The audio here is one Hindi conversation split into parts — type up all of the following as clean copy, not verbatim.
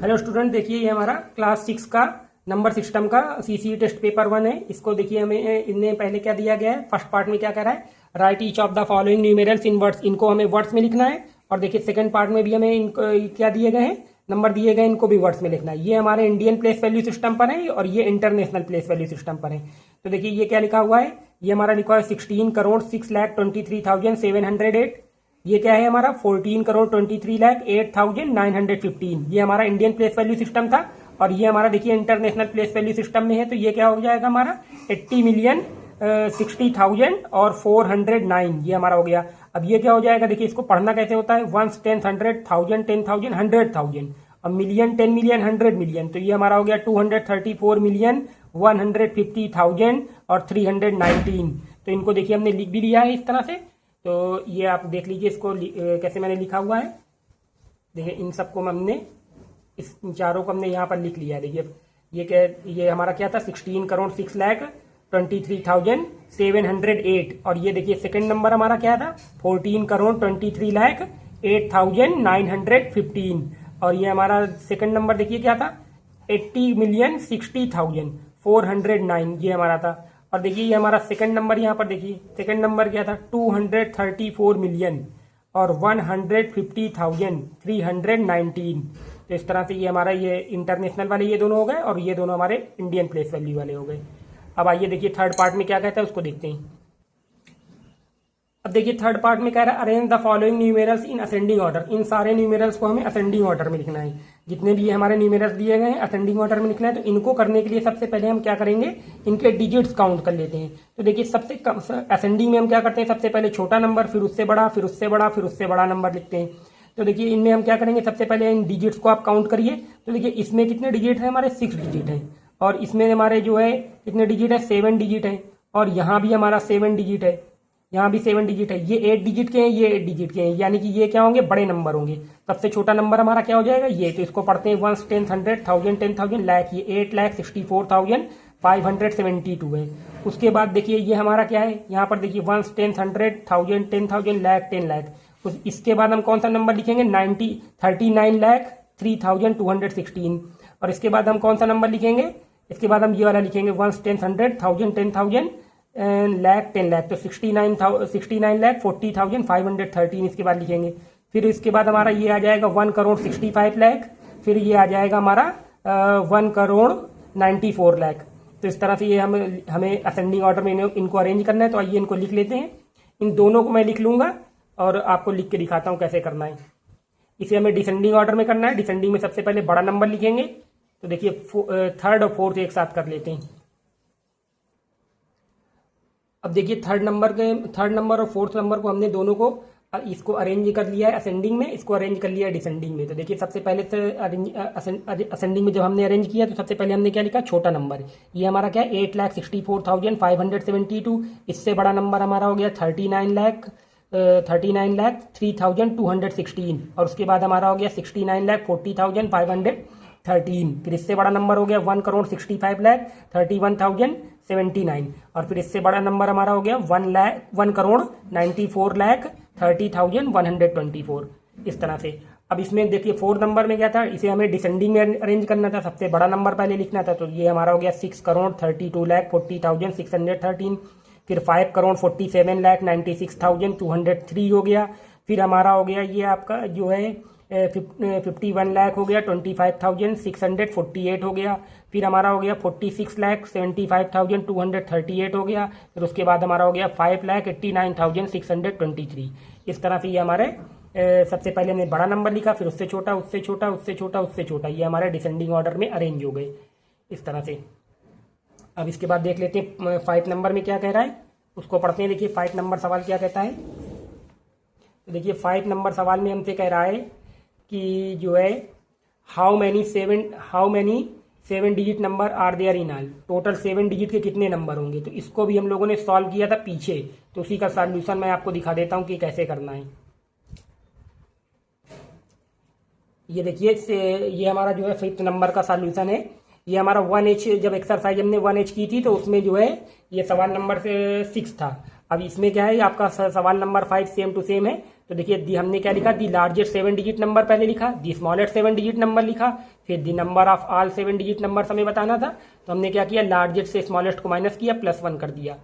हेलो स्टूडेंट, देखिए ये हमारा क्लास 6 का नंबर सिस्टम का सीसी टेस्ट पेपर 1 है। इसको देखिए हमें इनने पहले क्या दिया गया है। फर्स्ट पार्ट में क्या कह रहा है, right each of the following numerals in words. इनको हमें वर्ड्स में लिखना है। और देखिए सेकंड पार्ट में भी हमें इनको क्या दिए गए हैं, नंबर दिए गए, इनको भी वर्ड्स में लिखना है। ये हमारे इंडियन प्लेस वैल्यू सिस्टम पर है और ये इंटरनेशनल प्लेस वैल्यू सिस्टम पर है। तो देखिए ये क्या लिखा हुआ है, ये हमारा लिखा है 16,06,23,708। ये क्या है हमारा 14,23,08,915। ये हमारा इंडियन प्लेस वैल्यू सिस्टम था। और ये हमारा देखिए इंटरनेशनल प्लेस वैल्यू सिस्टम में है। तो ये क्या हो जाएगा हमारा 80,60,000 और 409, ये हमारा हो गया। अब ये क्या हो जाएगा, देखिए इसको पढ़ना कैसे होता है, 1 10 100 1000 10,000 100,000 और मिलियन 10 मिलियन 100 मिलियन। तो ये हमारा हो गया 234,150,000 और 319। तो इनको देखिए हमने लिख भी लिया है इस तरह से। तो ये आप देख लीजिए इसको कैसे मैंने लिखा हुआ है। देखिए इन सबको हमने, इस चारों को हमने यहाँ पर लिख लिया है। देखिए ये हमारा क्या था, 16,06,23,708। और ये देखिए सेकंड नंबर हमारा क्या था, 14,23,08,915। और ये हमारा सेकंड नंबर देखिए क्या था, 80,60,409, ये हमारा था। और देखिए ये हमारा सेकंड नंबर, यहाँ पर देखिए सेकंड नंबर क्या था, 234 मिलियन और 150,319। तो इस तरह से ये हमारा ये इंटरनेशनल वाले ये दोनों हो गए और ये दोनों हमारे इंडियन प्लेस वैल्यू वाले हो गए। अब आइए देखिए थर्ड पार्ट में क्या कहता है, उसको देखते हैं। अब देखिए थर्ड पार्ट में कह रहा है, arrange the following numerals in ascending order. इन सारे न्यूमेरल्स को हमें असेंडिंग ऑर्डर में लिखना है। जितने भी हमारे न्यूमेरल्स दिए गए हैं असेंडिंग ऑर्डर में लिखना है। तो इनको करने के लिए सबसे पहले हम क्या करेंगे, इनके डिजिट्स काउंट कर लेते हैं। तो देखिए सबसे कम असेंडिंग में हम क्या करते हैं, सबसे पहले छोटा नंबर, फिर उससे बड़ा, फिर उससे बड़ा, फिर उससे बड़ा नंबर लिखते हैं। तो देखिए इनमें हम क्या करेंगे, सबसे पहले इन डिजिट्स को आप काउंट करिए। तो देखिए इसमें कितने डिजिट है हमारे, 6 डिजिट है। और इसमें हमारे जो है कितने डिजिट है, 7 डिजिट है। और यहाँ भी हमारा 7 डिजिट है, यहाँ भी 7 डिजिट है। ये 8 डिजिट के हैं, ये 8 डिजिट के हैं, यानी कि ये क्या होंगे, बड़े नंबर होंगे। सबसे छोटा नंबर हमारा क्या हो जाएगा, ये। तो इसको पढ़ते हैं 1 10 100 1000 10,000 लाख। ये 8,64,572 है। उसके बाद देखिए ये हमारा क्या है, यहाँ पर देखिए 1 10 100 1000 10,000 लाख 10 लाख। इसके बाद हम कौन सा नंबर लिखेंगे, 39,03,216। और इसके बाद हम कौन सा नंबर लिखेंगे, इसके बाद हम ये वाला लिखेंगे 1 10 100 1000 10,000 लाख 10 लाख। तो 69,40,513 इसके बाद लिखेंगे। फिर इसके बाद हमारा ये आ जाएगा 1,65 लाख। फिर ये आ जाएगा हमारा 1,94 लाख। तो इस तरह से ये हमें असेंडिंग ऑर्डर में इनको अरेंज करना है। तो आइए इनको लिख लेते हैं। इन दोनों को मैं लिख लूंगा और आपको लिख के दिखाता हूं कैसे करना है। इसे हमें डिसेंडिंग ऑर्डर में करना है। डिसेंडिंग में सबसे पहले बड़ा नंबर लिखेंगे। तो देखिए थर्ड और फोर्थ एक साथ कर लेते हैं। अब देखिए थर्ड नंबर और फोर्थ नंबर को हमने दोनों को इसको अरेंज कर लिया है असेंडिंग में, इसको अरेंज कर लिया है डिसेंडिंग में। तो देखिए सबसे पहले असेंडिंग में जब हमने अरेंज किया तो सबसे पहले हमने क्या लिखा, छोटा नंबर। ये हमारा क्या है, 8,64,572। इससे बड़ा नंबर हमारा हो गया 39,03,216। और उसके बाद हमारा हो गया 69,40,513। फिर इससे बड़ा नंबर हो गया 1,65,31,079। और फिर इससे बड़ा नंबर हमारा हो गया 1,94,30,124। इस तरह से। अब इसमें देखिए फोर्थ नंबर में क्या था, इसे हमें डिसेंडिंग में अरेंज करना था। सबसे बड़ा नंबर पहले लिखना था। तो ये हमारा हो गया 6,32,40,613। फिर 5,47,96,203 हो गया। फिर हमारा हो गया ये आपका जो है 51 लाख हो गया, 25,648 हो गया। फिर हमारा हो गया 46,75,238 हो गया। फिर उसके बाद हमारा हो गया 5,89,623। इस तरह से ये हमारे सबसे पहले हमने बड़ा नंबर लिखा, फिर उससे छोटा, उससे छोटा, उससे छोटा, उससे छोटा। ये हमारे डिसेंडिंग ऑर्डर में अरेंज हो गए इस तरह से। अब इसके बाद देख लेते हैं 5 नंबर में क्या कह रहा है, उसको पढ़ते हैं। देखिए 5 नंबर सवाल क्या कहता है। तो देखिए 5 नंबर सवाल में हमसे कह रहा है कि जो है how many 7 digit number are there in all. Total 7 digit के कितने नंबर होंगे। तो इसको भी हम लोगों ने सॉल्व किया था पीछे। तो उसी का सॉल्यूशन मैं आपको दिखा देता हूं कि कैसे करना है। ये देखिए ये हमारा जो है 5th नंबर का सॉल्यूशन है। ये हमारा 1H, जब एक्सरसाइज हमने 1H की थी तो उसमें जो है ये सवाल नंबर 6 था। अब इसमें क्या है, आपका सवाल नंबर 5 सेम टू सेम है। तो देखिए हमने क्या लिखा, दी लार्जेस्ट 7 डिजिट नंबर पहले लिखा, दी स्मॉलेस्ट 7 डिजिट नंबर लिखा, फिर the number of all 7 digit number हमें बताना था। तो हमने क्या किया, लार्जेस्ट से स्मॉलेस्ट को माइनस किया, +1 कर दिया,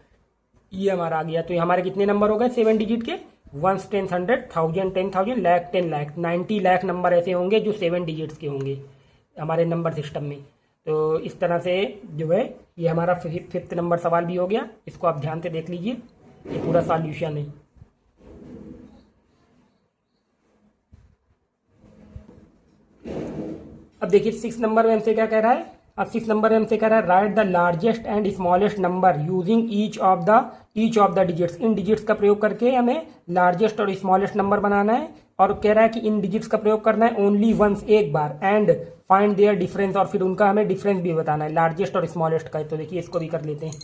ये हमारा आ गया। तो ये हमारे कितने नंबर हो गए 7 डिजिट के, 1, 10, 100, 1000, 10,000, लाख, 10 लाख, 90 लाख नंबर ऐसे होंगे जो 7 डिजिट्स के होंगे हमारे नंबर सिस्टम में। तो इस तरह से जो है ये हमारा 5th नंबर सवाल भी हो गया। इसको आप ध्यान से देख लीजिए, ये पूरा सॉल्यूशन है। अब देखिए 6 नंबर में हमसे क्या कह रहा है, अब 6 नंबर में हमसे कह रहा है write the largest and smallest number using each of the digits. In digits का प्रयोग करके हमें लार्जेस्ट और स्मॉलेस्ट नंबर बनाना है, और कह रहा है कि इन डिजिट्स का प्रयोग करना है ओनली वंस, एक बार, एंड फाइंड देयर डिफरेंस, और फिर उनका हमें डिफरेंस भी बताना है लार्जेस्ट और स्मॉलेस्ट का। तो देखिए इसको भी कर लेते हैं।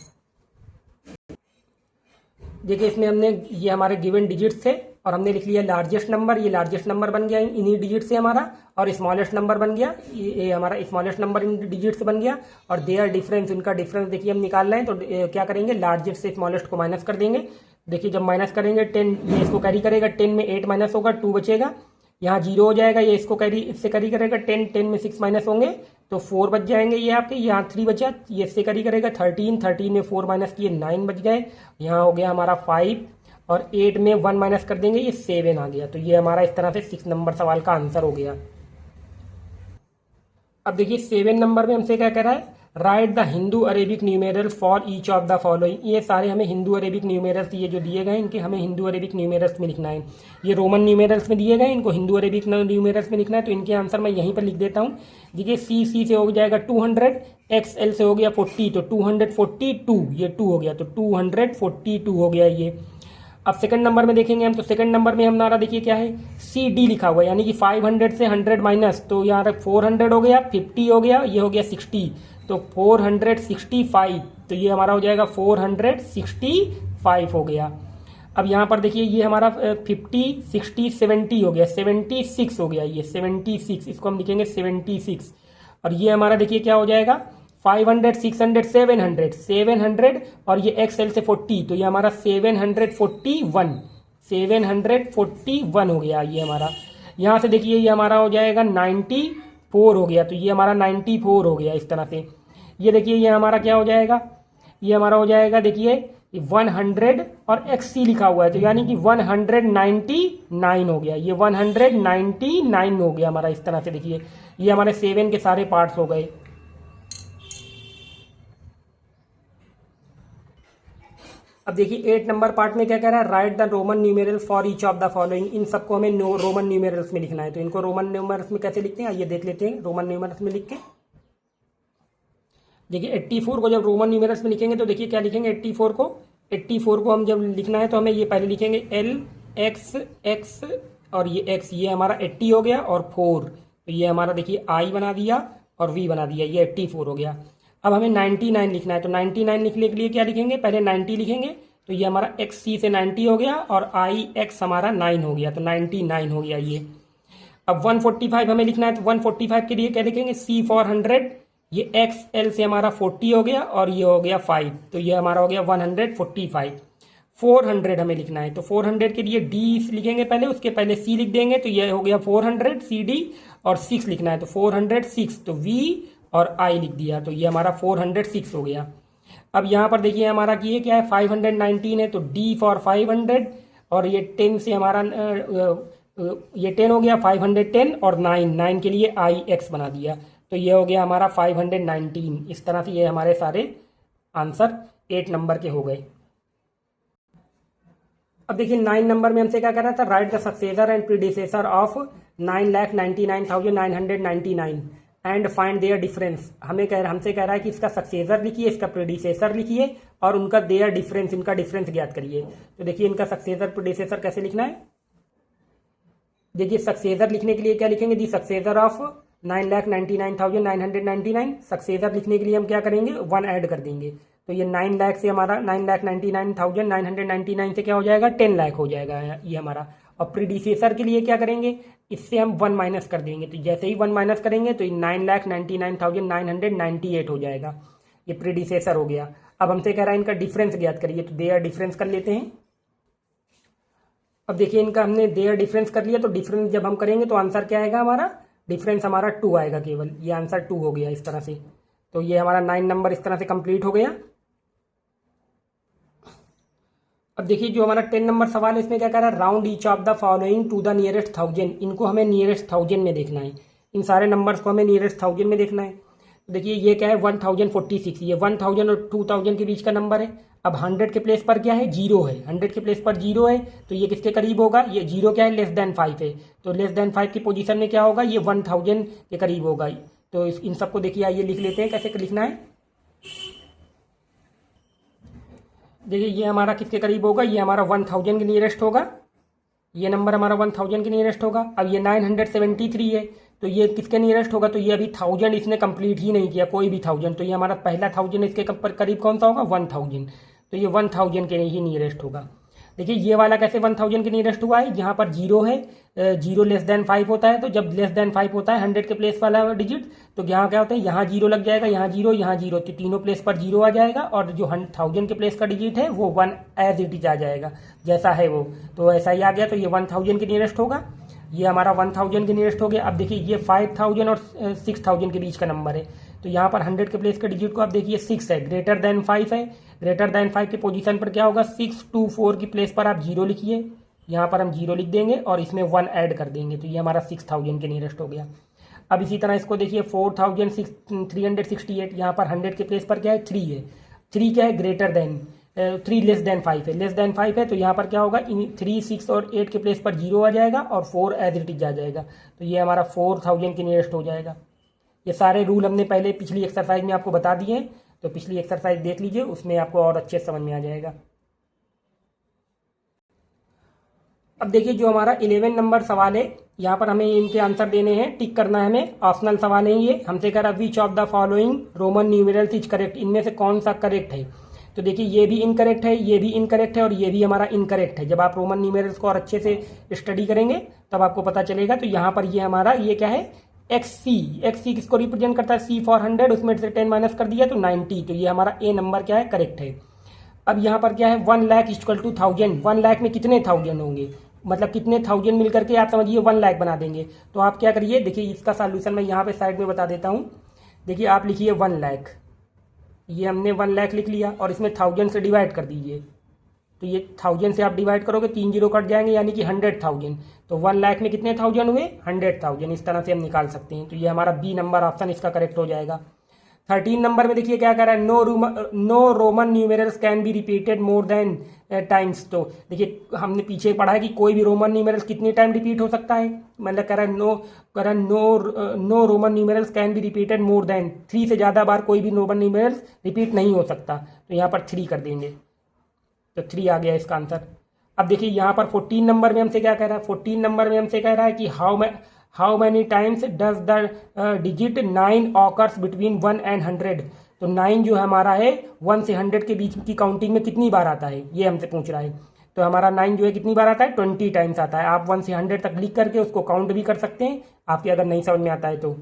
देखिए इसमें हमने ये हमारे गिवन डिजिट्स थे और हमने लिख लिया लार्जेस्ट नंबर, ये लार्जेस्ट नंबर बन गया इन्हीं डिजिट से हमारा, और स्मॉलेस्ट नंबर बन गया, ये हमारा स्मॉलेस्ट नंबर इन डिजिट से बन गया, और देयर डिफरेंस, उनका डिफरेंस देखिए हम निकाल रहे हैं। तो क्या करेंगे, लार्जेस्ट से स्मॉलेस्ट को माइनस कर देंगे। देखिए जब माइनस करेंगे 10, ये इसको कैरी करेगा, 10 में 8 माइनस होगा, 2 बचेगा, यहाँ 0 हो जाएगा, ये इसको कैरी, इससे कैरी करेगा 10, 10 में 6 माइनस होंगे तो 4 बच जाएंगे, ये आपके यहाँ 3 बचा, ये इससे कैरी करेगा 13, 13 में 4 माइनस किए 9 बच गए, यहाँ हो गया हमारा 5, और 8 में 1 माइनस कर देंगे, ये 7 आ गया। तो ये हमारा इस तरह से 6 नंबर सवाल का आंसर हो गया। अब देखिए 7 नंबर में हमसे क्या कह रहा है, write the Hindu Arabic numerals for each of the following. ये सारे हमें हिंदू अरेबिक न्यूमेरल्स ये जो दिए गए इनके हमें हिंदू अरेबिक न्यूमेरल्स में लिखना है। ये रोमन न्यूमेरल्स में दिए गए, इनको हिंदू अरेबिक न्यूमेरल्स में लिखना है। तो इनके आंसर मैं यहीं पर लिख देता हूँ। देखिए सी से हो जाएगा 200, XL से हो गया 40, तो 242, ये 2 हो गया, तो 242 हो गया ये। अब सेकंड नंबर में देखेंगे हम, तो सेकंड नंबर में हमारा देखिए क्या है, CD लिखा हुआ है, यानी कि 500 से 100 माइनस, तो यहाँ तक 400 हो गया, 50 हो गया, ये हो गया 60, तो 465, तो ये हमारा हो जाएगा 465 हो गया। अब यहाँ पर देखिए ये हमारा 50, 60, 70 हो गया, 76 हो गया, ये 76, इसको हम लिखेंगे 76। और ये हमारा देखिए क्या हो जाएगा, 500, 600, 700, 700, और ये XL से 40, तो ये हमारा 741 हो गया ये हमारा। यहाँ से देखिए ये हमारा हो जाएगा 94 हो गया, तो ये हमारा 94 हो गया इस तरह से। ये देखिए ये हमारा क्या हो जाएगा, ये हमारा हो जाएगा देखिए 100 और XC लिखा हुआ है, तो यानी कि 199 हो गया, ये 199 हो गया हमारा इस तरह से। देखिए ये हमारे 7 के सारे पार्ट्स हो गए। अब देखिए 8 नंबर पार्ट में क्या कह रहा है, write the Roman numerals for each of the following. इन सबको हमें रोमन न्यूमेरल्स में लिखना है। तो इनको रोमन न्यूमेरल्स में कैसे लिखते हैं, आइए देख लेते हैं रोमन न्यूमेरल्स में लिख के। देखिए 84 को जब रोमन न्यूमेरल्स में लिखेंगे तो देखिए क्या लिखेंगे, 84 को हम जब लिखना है तो हमें ये पहले लिखेंगे LX और ये X, ये हमारा 80 हो गया, और 4, तो ये हमारा देखिए I बना दिया और V बना दिया, ये 84 हो गया। अब हमें 99 लिखना है, तो 99 लिखने के लिए क्या लिखेंगे, पहले 90 लिखेंगे, तो ये हमारा XC से 90 हो गया, और IX हमारा 9 हो गया, तो 99 हो गया ये। अब 145 हमें लिखना है, तो 145 के लिए क्या लिखेंगे, C फॉर 100, ये XL से हमारा 40 हो गया, और ये हो गया 5, तो ये हमारा हो गया 145। 400 हमें लिखना है, तो 400 के लिए D लिखेंगे पहले, उसके पहले C लिख देंगे, तो ये हो गया 400 CD, और 6 लिखना है, तो 406, तो V और I लिख दिया, तो ये हमारा 406 हो गया। अब यहाँ पर देखिए हमारा कि ये क्या है, 519 है, तो D फॉर 500, और ये 10 से हमारा ये 10 हो गया, 510, और 9 के लिए IX बना दिया, तो ये हो गया हमारा 519। इस तरह से ये हमारे सारे आंसर 8 नंबर के हो गए। अब देखिए 9 नंबर में हमसे क्या कर रहा था, write the successor and predecessor of 9,99,999 and find their difference. हमसे कह रहा है कि इसका सक्सेसर लिखिए, इसका प्रीडिसेसर लिखिए, और उनका देयर डिफरेंस, इनका डिफरेंस ज्ञात करिए। तो देखिए इनका सक्सेसर प्रीडिसेसर कैसे लिखना है। देखिए सक्सेसर लिखने के लिए क्या लिखेंगे, दी सक्सेसर ऑफ 9,99,999। सक्सेसर लिखने के लिए हम क्या करेंगे, 1 ऐड कर देंगे, तो ये 9 लाख से हमारा 9,99,999 से क्या हो जाएगा, 10 लाख हो जाएगा ये हमारा। और प्रीडिसेसर के लिए क्या करेंगे, इससे हम 1 माइनस कर देंगे, तो जैसे ही 1 माइनस करेंगे तो 9,99,998 हो जाएगा, ये प्रीडिसेसर हो गया। अब हमसे कह रहा है इनका डिफरेंस ज्ञात करिए, तो देयर डिफरेंस कर लेते हैं। अब देखिए इनका हमने देयर डिफरेंस कर लिया, तो डिफरेंस जब हम करेंगे तो आंसर क्या आएगा हमारा, डिफरेंस हमारा 2 आएगा केवल, ये आंसर 2 हो गया इस तरह से। तो ये हमारा 9 नंबर इस तरह से कंप्लीट हो गया। अब देखिए जो हमारा 10 नंबर सवाल है इसमें क्या कह रहा है, round each of the following to the nearest 1000। इनको हमें नियरेस्ट 1000 में देखना है, इन सारे नंबर्स को हमें नियरेस्ट 1000 में देखना है। तो देखिए ये क्या है 1046, ये 1000 और 2000 के बीच का नंबर है। अब 100 के प्लेस पर क्या है, 0 है, 100 के प्लेस पर 0 है, तो ये किसके करीब होगा, ये 0 क्या है, लेस देन 5 है, तो लेस देन 5 की पोजीशन में क्या होगा, ये 1000 के करीब होगा। तो इन सबको देखिए आइए लिख लेते हैं, कैसे लिखना है। देखिए ये हमारा किसके करीब होगा, ये हमारा 1000 के नियरेस्ट होगा, ये नंबर हमारा 1000 के नियरेस्ट होगा। अब ये 973 है, तो ये किसके नियरेस्ट होगा, तो ये अभी 1000 इसने कंप्लीट ही नहीं किया, कोई भी 1000, तो ये हमारा पहला 1000 इसके करीब कौन सा होगा, 1000, तो ये 1000 के ही नियरेस्ट होगा। देखिए ये वाला कैसे 1000 के नियरेस्ट हुआ है, यहाँ पर 0 है, 0 लेस देन 5 होता है, तो जब लेस देन 5 होता है 100 के प्लेस वाला डिजिट, तो यहाँ क्या होता है, यहाँ 0 लग जाएगा, यहाँ 0, यहाँ 0, तो तीनों प्लेस पर 0 आ जाएगा, और जो 1000 के प्लेस का डिजिट है वो 1 एज इट इज आ जाएगा, जैसा है वो, तो ऐसा ही आ गया, तो ये 1000 के नियरेस्ट होगा, ये हमारा 1000 के नियरेस्ट हो गया। अब देखिए ये 5000 और 6000 के बीच का नंबर है, तो यहाँ पर 100 के प्लेस के डिजिट को आप देखिए 6 है, ग्रेटर देन 5 है, ग्रेटर देन 5 की पोजीशन पर क्या होगा, 624 की प्लेस पर आप 0 लिखिए, यहाँ पर हम 0 लिख देंगे और इसमें 1 ऐड कर देंगे, तो ये हमारा 6000 के नियरेस्ट हो गया। अब इसी तरह इसको देखिए 4368, यहाँ पर 100 के प्लेस पर क्या है, 3 है, 3 क्या है, ग्रेटर देन 3 लेस देन 5 है, लेस देन 5 है, तो यहाँ पर क्या होगा, 3, 6 और 8 के प्लेस पर 0 आ जाएगा और 4 एज इट इज आ जाएगा, तो ये हमारा 4000 के नियरेस्ट हो जाएगा। ये सारे रूल हमने पहले पिछली एक्सरसाइज में आपको बता दिए हैं, तो पिछली एक्सरसाइज देख लीजिए, उसमें आपको और अच्छे से समझ में आ जाएगा। अब देखिए जो हमारा 11 नंबर सवाल है, यहाँ पर हमें इनके आंसर देने हैं, टिक करना है हमें, ऑप्शनल सवाल है ये। हमसे कह रहा विच of the following Roman numerals is correct, इनमें से कौन सा करेक्ट है। तो देखिए ये भी इनकरेक्ट है, ये भी इनकरेक्ट है, और ये भी हमारा इनकरेक्ट है। जब आप रोमन न्यूमेरल्स को और अच्छे से स्टडी करेंगे तब आपको पता चलेगा। तो यहाँ पर ये हमारा ये क्या है, एक्स सी किसको रिप्रेजेंट करता है, सी फॉर 100, उसमें से 10 माइनस कर दिया तो 90, तो ये हमारा ए नंबर क्या है, करेक्ट है। अब यहाँ पर क्या है 1 लाख इक्वल टू 1000, 1 लाख में कितने 1000 होंगे, मतलब कितने 1000 मिल करके आप समझिए 1 लाख बना देंगे। तो आप क्या करिए, देखिए इसका सॉल्यूशन मैं यहाँ पे साइड में बता देता हूँ। देखिए आप लिखिए 1 लाख, ये हमने 1 लाख लिख लिया और इसमें 1000 से डिवाइड कर दीजिए, तो ये 1000 से आप डिवाइड करोगे 3 जीरो कट जाएंगे, यानी कि 100,000, तो 1 लाख में कितने 1000 हुए, 100,000, इस तरह से हम निकाल सकते हैं। तो ये हमारा बी नंबर ऑप्शन इसका करेक्ट हो जाएगा। 13 नंबर में देखिए क्या कह रहा है, no Roman numerals can be repeated more than times. तो देखिए हमने पीछे पढ़ा है कि कोई भी रोमन न्यूमेरल्स कितने टाइम रिपीट हो सकता है, मतलब कह रहा है no Roman numerals can be repeated more than 3, से ज़्यादा बार कोई भी रोमन न्यूमेरल्स रिपीट नहीं हो सकता, तो यहाँ पर 3 कर देंगे, तो 3 आ गया इसका आंसर। अब देखिए यहाँ पर 14 नंबर में हमसे क्या कह रहा है, 14 नंबर में हमसे कह रहा है कि how many times does the digit 9 occurs between 1 and 100। तो 9 जो हमारा है 1 से 100 के बीच की काउंटिंग में कितनी बार आता है, ये हमसे पूछ रहा है। तो हमारा 9 जो है कितनी बार आता है, 20 टाइम्स आता है। आप 1 से 100 तक लिख करके उसको काउंट भी कर सकते हैं, आपके अगर नहीं समझ में आता है तो।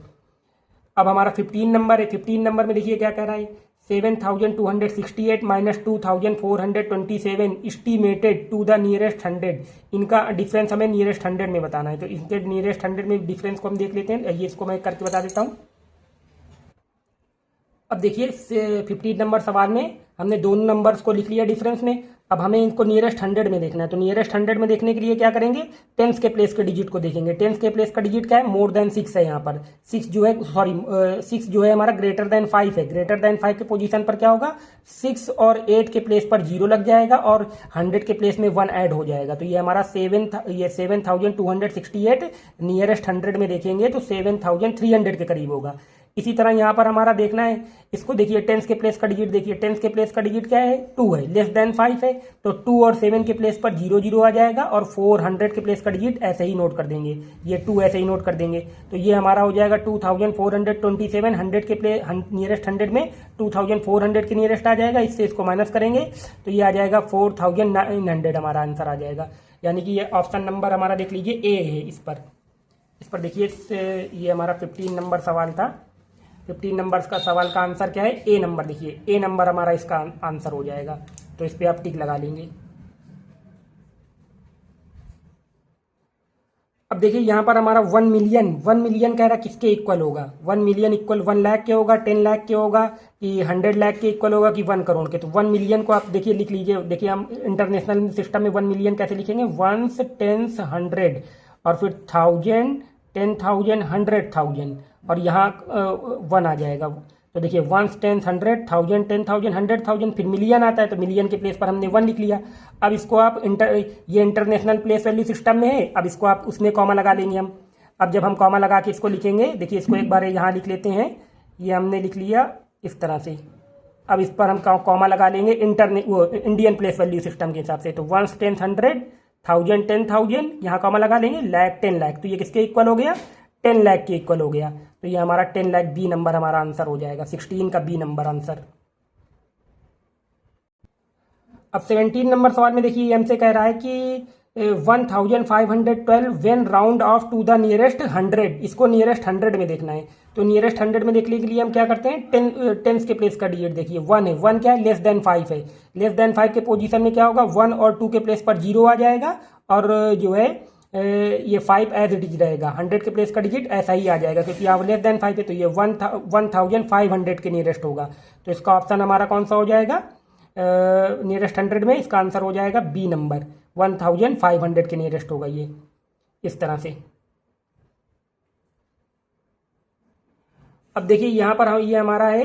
अब हमारा 15 नंबर है, 15 नंबर में देखिए क्या कह रहा है, 7268 minus 2427 estimated to the nearest 100। इनका डिफरेंस हमें नियरेस्ट 100 में बताना है, तो इनके नियरेस्ट 100 में डिफरेंस को हम देख लेते हैं। ये इसको मैं करके बता देता हूँ। अब देखिए 15 नंबर सवाल में हमने दोनों नंबर्स को लिख लिया डिफरेंस में, अब हमें इनको नियरेस्ट 100 में देखना है। तो नियरेस्ट 100 में देखने के लिए क्या करेंगे, टेंस के प्लेस के डिजिट को देखेंगे। टेंस के प्लेस का डिजिट क्या है, मोर देन 6 है। यहाँ पर 6 जो है, सॉरी 6 जो है हमारा ग्रेटर देन 5 है। ग्रेटर देन 5 के पोजीशन पर क्या होगा, 6 और 8 के प्लेस पर 0 लग जाएगा और 100 के प्लेस में 1 ऐड हो जाएगा। तो ये हमारा 7268 नियरेस्ट 100 में देखेंगे तो 7300 के करीब होगा। इसी तरह यहाँ पर हमारा देखना है, इसको देखिए टेंस के प्लेस का डिजिट देखिए, टेंस के प्लेस का डिजिट क्या है, 2 है, लेस देन 5 है, तो 2 और 7 के प्लेस पर 0 0 आ जाएगा और 400 के प्लेस का डिजिट ऐसे ही नोट कर देंगे, ये 2 ऐसे ही नोट कर देंगे। तो ये हमारा हो जाएगा 2427, 100 के प्लेस नियरेस्ट 100 में 2400 के नियरेस्ट आ जाएगा, इससे इसको माइनस करेंगे तो ये आ जाएगा 4900 हमारा आंसर आ जाएगा। यानी कि ये ऑप्शन नंबर हमारा देख लीजिए ए है। इस पर देखिए ये हमारा 15 नंबर सवाल था। 15 नंबर का सवाल का आंसर क्या है, ए नंबर। देखिए ए नंबर हमारा इसका आंसर हो जाएगा, तो इस पर आप टिक लगा लेंगे। अब देखिए यहाँ पर हमारा 1 मिलियन कह रहा है किसके इक्वल होगा। 1 मिलियन इक्वल 1 लाख के होगा, 10 लाख के होगा, कि 100 लाख के इक्वल होगा, कि 1 करोड़ के। तो 1 मिलियन को आप देखिए लिख लीजिए। देखिए हम इंटरनेशनल सिस्टम में 1 मिलियन कैसे लिखेंगे, 1s 10s 100 और फिर 1000 10,000 100,000 और यहाँ 1 आ जाएगा। तो देखिए 1s 10s 100 1000 10,000 100,000 फिर मिलियन आता है, तो मिलियन के प्लेस पर हमने 1 लिख लिया। अब इसको आप ये इंटरनेशनल प्लेस वैल्यू सिस्टम में है, अब इसको आप उसमें कॉमा लगा लेंगे हम। अब जब हम कॉमा लगा के इसको लिखेंगे, देखिए इसको एक बार यहाँ लिख लेते हैं, ये हमने लिख लिया इस तरह से। अब इस पर हम कॉमा लगा लेंगे इंडियन प्लेस वैल्यू सिस्टम के हिसाब से। तो 1s 10s 100 1000 10,000 यहाँ कॉमा लगा लेंगे, लाख 10 लाख, तो ये किसके इक्वल हो गया, 10 लाख के इक्वल हो गया। तो ये हमारा 10 लाख बी नंबर हमारा आंसर हो जाएगा, 16 का बी नंबर आंसर। अब 17 नंबर सवाल में देखिए ये हमसे कह रहा है कि 1512 when round off to the nearest 100, इसको नियरेस्ट 100 में देखना है। तो नियरेस्ट 100 में देखने के लिए हम क्या करते हैं, टेंस के प्लेस का डिजिट देखिए 1 है, 1 क्या है, लेस देन 5 है। लेस देन 5 के पोजीशन में क्या होगा, 1 और 2 के प्लेस पर 0 आ जाएगा, और जो है ये 5 एज इट इज रहेगा। 100 के प्लेस का डिजिट ऐसा ही आ जाएगा, क्योंकि यहाँ लेस देन 5 है, तो ये 1500 के नियरेस्ट होगा। तो इसका ऑप्शन हमारा कौन सा हो जाएगा, नियरेस्ट 100 में इसका आंसर हो जाएगा बी नंबर, 1500 के नियरेस्ट होगा ये, इस तरह से। अब देखिए यहाँ पर ये हमारा है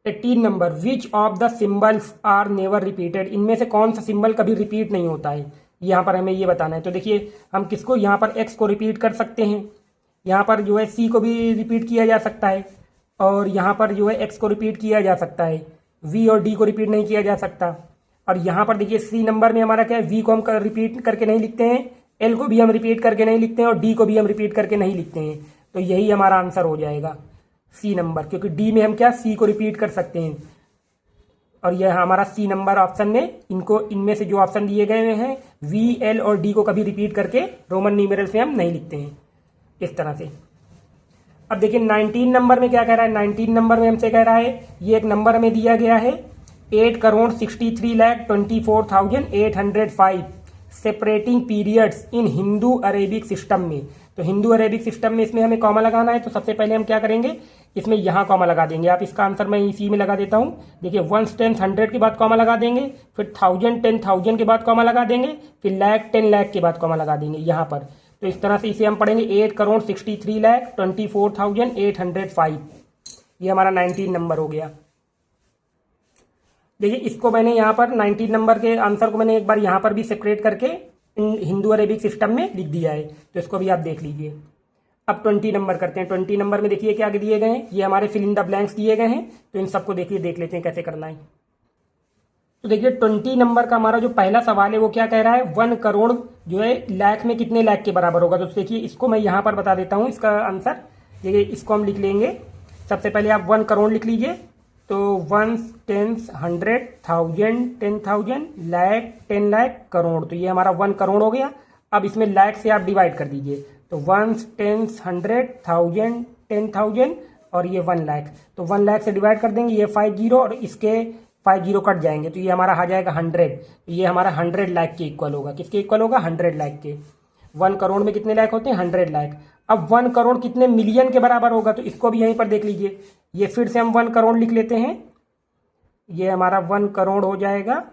18 number, which of the symbols are never repeated, इनमें से कौन सा सिंबल कभी रिपीट नहीं होता है, यहाँ पर हमें ये बताना है। तो देखिए हम किसको, यहाँ पर एक्स को रिपीट कर सकते हैं, यहाँ पर जो है सी को भी रिपीट किया जा सकता है, और यहाँ पर जो है एक्स को रिपीट किया जा सकता है, वी और डी को रिपीट नहीं किया जा सकता। और यहाँ पर देखिए सी नंबर में हमारा क्या है, वी को हम रिपीट करके नहीं लिखते हैं, एल को भी हम रिपीट करके नहीं लिखते हैं, और डी को भी हम रिपीट करके नहीं लिखते हैं। तो यही हमारा आंसर हो जाएगा सी नंबर, क्योंकि डी में हम क्या सी को रिपीट कर सकते हैं, और यह हमारा सी नंबर ऑप्शन में इनमें से जो ऑप्शन दिए गए हैं वी एल और डी को कभी रिपीट करके रोमन न्यूमेरल से हम नहीं लिखते हैं, इस तरह से। अब देखिए 19 नंबर में क्या कह रहा है, 19 नंबर में हमसे कह रहा है, ये एक नंबर में दिया गया है 8,63,24,805 सेपरेटिंग पीरियड्स इन हिंदू अरेबिक सिस्टम में। तो हिंदू अरेबिक सिस्टम में इसमें हमें कॉमा लगाना है। तो सबसे पहले हम क्या करेंगे, इसमें यहाँ कॉमा लगा देंगे। आप इसका आंसर मैं इसी में लगा देता हूँ। देखिए 1s 10s 100 के बाद कॉमा लगा देंगे, फिर 1000 10,000 के बाद कॉमा लगा देंगे, फिर लाख 10 लाख के बाद कॉमा लगा देंगे यहाँ पर। तो इस तरह से इसे हम पढ़ेंगे 8,63,24,805। ये हमारा 19 नंबर हो गया। देखिए इसको मैंने यहाँ पर 19 नंबर के आंसर को मैंने एक बार यहाँ पर भी सेपरेट करके हिंदू अरेबिक सिस्टम में लिख दिया है, तो इसको भी आप देख लीजिए। अब 20 नंबर करते हैं। 20 नंबर में देखिए क्या दिए गए हैं, ये हमारे फिल इन द ब्लैंक्स दिए गए हैं। तो इन सबको देखिए, देख लेते हैं कैसे करना है। तो देखिए 20 नंबर का हमारा जो पहला सवाल है वो क्या कह रहा है, 1 करोड़ जो है लाख में कितने लाख के बराबर होगा। तो देखिए इसको मैं यहाँ पर बता देता हूँ इसका आंसर। देखिए इसको हम लिख लेंगे। सबसे पहले आप 1 करोड़ लिख लीजिए। तो 1s 10s 100 1000 10,000 लाख 10 लाख करोड़। तो ये हमारा 1 करोड़ हो गया। अब इसमें लाख से आप डिवाइड कर दीजिए। तो 1s 10s 100 1000 10,000 और ये 1 लाख। तो 1 लाख से डिवाइड कर देंगे, ये 5 जीरो और इसके 5 जीरो कट जाएंगे, तो ये हमारा आ जाएगा 100। ये हमारा 100 लाख के इक्वल होगा। किसके इक्वल होगा, 100 लाख के। 1 करोड़ में कितने लाख होते हैं, 100 लाख। अब 1 करोड़ कितने मिलियन के बराबर होगा, तो इसको भी यहीं पर देख लीजिए। ये फिर से हम 1 करोड़ लिख लेते हैं। ये हमारा 1 करोड़ हो जाएगा।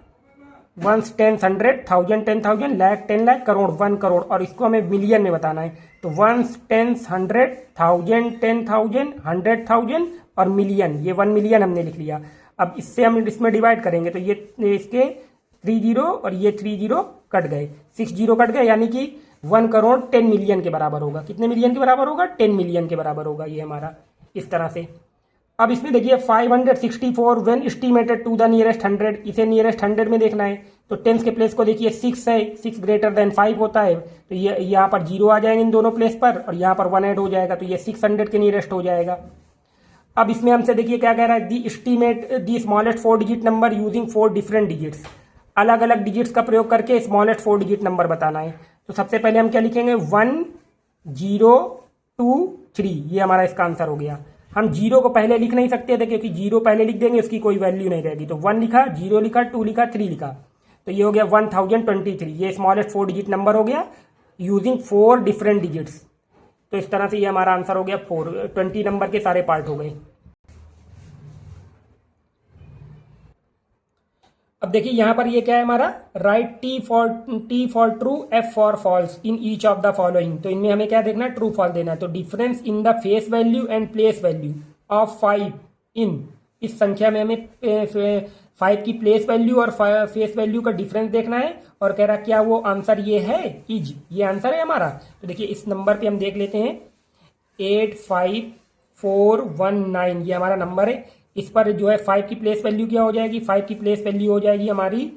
1s 10s 100 1000 10,000 लाख 10 लाख करोड़ 1 करोड़, और इसको हमें मिलियन में बताना है। तो 1s 10s 100 1000 10,000 100,000 और मिलियन, ये 1 मिलियन हमने लिख लिया। अब इससे हम इसमें डिवाइड करेंगे, तो ये इसके 3 जीरो और ये 3 जीरो कट गए, 6 जीरो कट गए, यानी कि 1 करोड़ 10 मिलियन के बराबर होगा। कितने मिलियन के बराबर होगा, 10 मिलियन के बराबर होगा ये हमारा, इस तरह से। अब इसमें देखिए 564 when estimated to the nearest 100, इसे नियरेस्ट 100 में देखना है। तो 10 के प्लेस को देखिए 6 है, 6 ग्रेटर देन 5 होता है, तो ये यहाँ पर 0 आ जाएंगे इन दोनों प्लेस पर, और यहाँ पर 1 ऐड हो जाएगा, तो ये 600 के नियरेस्ट हो जाएगा। अब इसमें हमसे देखिए क्या कह रहा है, the estimate the smallest 4 digit number using 4 different digits. अलग अलग डिजिट्स का प्रयोग करके स्मॉलेस्ट 4 डिजिट नंबर बताना है। तो सबसे पहले हम क्या लिखेंगे, 1 0 2 3, ये हमारा इसका आंसर हो गया। हम 0 को पहले लिख नहीं सकते थे, क्योंकि 0 पहले लिख देंगे उसकी कोई वैल्यू नहीं रहेगी। तो 1 लिखा, 0 लिखा, 2 लिखा, 3 लिखा, तो ये हो गया 1023। ये स्मॉलेस्ट 4 डिजिट नंबर हो गया। Using 4 different digits. तो इस तरह से ये हमारा आंसर हो गया 4। 20 नंबर के सारे पार्ट हो गए। अब देखिए यहां पर ये क्या है हमारा, right T for true, F for falls in each of the following. तो इनमें हमें क्या देखना है, ट्रू फॉल्स देना है। तो difference in the face value and place value of 5 इन, इस संख्या में हमें 5 की प्लेस वैल्यू और फेस वैल्यू का डिफरेंस देखना है। और कह रहा क्या वो आंसर ये है, इज, ये आंसर है हमारा। तो देखिए इस नंबर पे हम देख लेते हैं 85419, ये हमारा नंबर है। इस पर जो है 5 की प्लेस वैल्यू क्या हो जाएगी, 5 की प्लेस वैल्यू हो जाएगी हमारी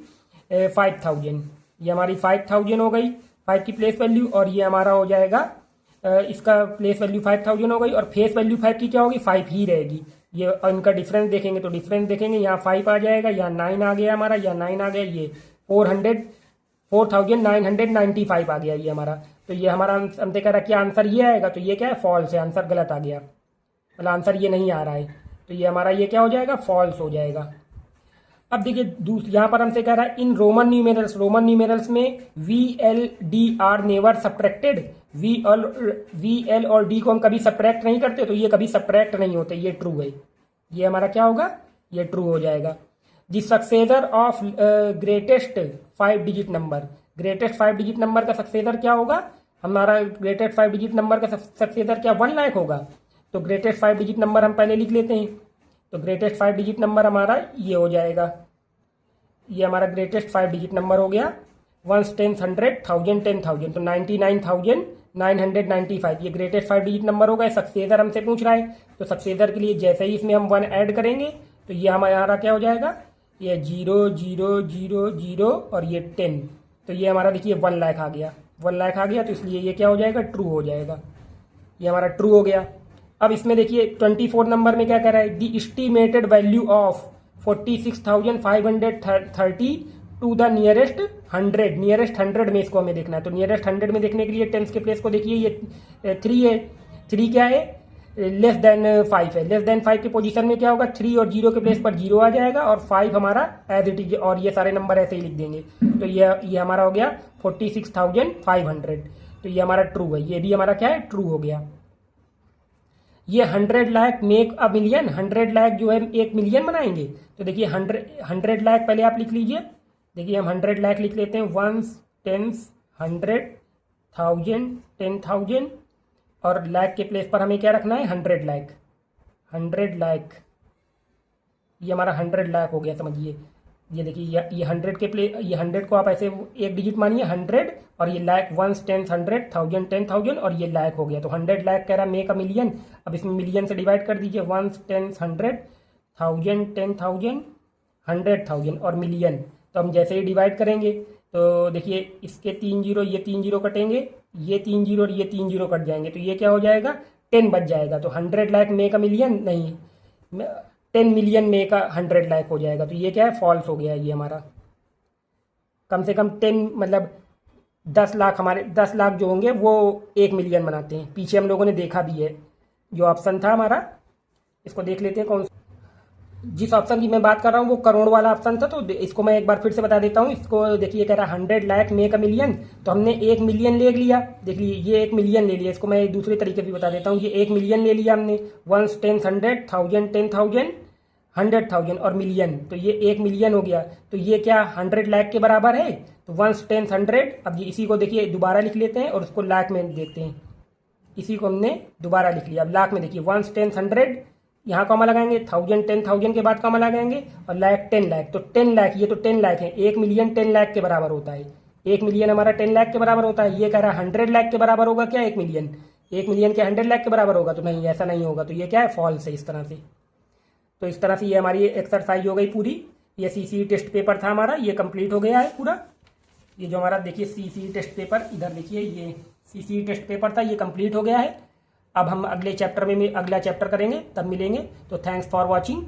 5000। ये हमारी 5000 हो गई 5 की प्लेस वैल्यू, और ये हमारा हो जाएगा इसका प्लेस वैल्यू 5000 हो गई, और फेस वैल्यू 5 की क्या होगी, 5 ही रहेगी। ये इनका डिफरेंस देखेंगे तो डिफरेंस देखेंगे, यहाँ 5 आ जाएगा, यहाँ 9 आ गया हमारा, यहाँ 9 आ गया, ये 4995 आ गया ये हमारा। तो ये हमारा हमसे कह रहा क्या आंसर ये आएगा, तो ये क्या है, फॉल्स है, आंसर गलत आ गया, मतलब आंसर ये नहीं आ रहा है। तो ये हमारा ये क्या हो जाएगा, फॉल्स हो जाएगा। अब देखिए यहाँ पर हमसे कह रहा है इन रोमन न्यूमेरल्स में VL, D are never subtracted. VL और D को हम कभी सब्ट्रैक्ट नहीं करते, तो ये कभी सब्ट्रैक्ट नहीं होते, ये ट्रू है। ये हमारा क्या होगा, ये ट्रू हो जाएगा। The successor of greatest 5 digit number, greatest 5 digit number का सक्सेसर क्या होगा, हमारा ग्रेटेस्ट 5 डिजिट नंबर का सक्सेसर क्या 1 लाख होगा। तो ग्रेटेस्ट 5 डिजिट नंबर हम पहले लिख लेते हैं। तो ग्रेटेस्ट 5 डिजिट नंबर हमारा ये हो जाएगा, ये हमारा ग्रेटेस्ट 5 डिजिट नंबर हो गया 1 10 100 1000 10,000, तो 99,995 ये ग्रेटेस्ट 5 डिजिट नंबर होगा। सक्सेसर हमसे पूछ रहा है, तो सक्सेसर के लिए जैसे ही इसमें हम 1 ऐड करेंगे तो ये हमारा क्या हो जाएगा, ये 0 0 0 0 और ये 10, तो ये हमारा देखिए 1 लाख आ गया, 1 लाख आ गया। तो इसलिए ये क्या हो जाएगा, ट्रू हो जाएगा, ये हमारा ट्रू हो गया। अब इसमें देखिए 24 नंबर में क्या कह रहा है, the estimated value of 46,530 to the nearest 100, nearest 100 में इसको हमें देखना है। तो नियरेस्ट 100 में देखने के लिए टेंस के प्लेस को देखिए, ये 3 है, 3 क्या है, लेस देन 5 है। लेस देन 5 के पोजीशन में क्या होगा, 3 और 0 के प्लेस पर 0 आ जाएगा, और 5 हमारा एज इट इज, और ये सारे नंबर ऐसे ही लिख देंगे। तो ये हमारा हो गया 46,500, तो ये हमारा ट्रू है, ये भी हमारा क्या है, ट्रू हो गया। ये 100 lakh make a million, 100 lakh जो है 1 मिलियन बनाएंगे। तो देखिए 100 लाख पहले आप लिख लीजिए, देखिए हम 100 लाख लिख लेते हैं, 1 10 100 1000 10,000, और लाख के प्लेस पर हमें क्या रखना है, 100 लाख, 100 लाख, ये हमारा 100 लाख हो गया, समझिए। ये देखिए ये 100 के प्लेस, ये 100 को आप ऐसे एक डिजिट मानिए 100, और ये लाख 1 10 100 1000 10,000, और ये लाख हो गया। तो 100 लाख कह रहा है मेक अ मिलियन। अब इसमें मिलियन से डिवाइड कर दीजिए, 1 10 100 1000 10,000 100,000 और मिलियन। तो हम जैसे ही डिवाइड करेंगे तो देखिए इसके 3 जीरो, ये 3 जीरो कटेंगे, ये 3 जीरो और ये 3 जीरो कट जाएंगे, तो ये क्या हो जाएगा, 10 बच जाएगा। तो 100 लाख मेक अ मिलियन नहीं, 10 मिलियन मेक अ 100 लाख हो जाएगा। तो ये क्या है, फॉल्स हो गया ये हमारा। कम से कम 10 मतलब 10 लाख, हमारे 10 लाख जो होंगे वो 1 मिलियन बनाते हैं, पीछे हम लोगों ने देखा भी है। जो ऑप्शन था हमारा, इसको देख लेते हैं कौन, जिस ऑप्शन की मैं बात कर रहा हूँ वो करोड़ वाला ऑप्शन था। तो इसको मैं एक बार फिर से बता देता हूँ। इसको देखिए कह रहा है 100 लाख मेक अ मिलियन, तो हमने 1 मिलियन ले लिया, देख लीजिए ये 1 मिलियन ले लिया। इसको मैं दूसरे तरीके से बता देता हूँ, ये 1 मिलियन ले लिया हमने, 1 10 100 1000 10,000 100,000 और मिलियन, तो ये 1 मिलियन हो गया। तो ये क्या 100 लाख के बराबर है, तो 1 10 100। अब ये इसी को देखिए दोबारा लिख लेते हैं और उसको लाख में देखते हैं, इसी को हमने दोबारा लिख लिया। अब लाख में देखिए 1 10 100, यहाँ कॉमा लगाएंगे, 1000 10,000 के बाद कॉमा लगाएंगे, और लाख 10 लाख, तो 10 लाख, ये तो 10 लाख है, 1 मिलियन 10 लाख के बराबर होता है। 1 मिलियन हमारा 10 लाख के बराबर होता है। ये कह रहा है 100 लाख के बराबर होगा क्या 1 मिलियन, 1 मिलियन के 100 लाख के बराबर होगा, तो नहीं, ऐसा नहीं होगा। तो ये क्या है, फॉल्स है इस तरह से। तो इस तरह से ये हमारी एक्सरसाइज हो गई पूरी। ये CCE टेस्ट पेपर था हमारा, ये कंप्लीट हो गया है पूरा। ये जो हमारा देखिए CCE टेस्ट पेपर, इधर देखिए ये CCE टेस्ट पेपर था, ये कंप्लीट हो गया है। अब हम अगले चैप्टर में अगला चैप्टर करेंगे, तब मिलेंगे। तो थैंक्स फॉर वॉचिंग।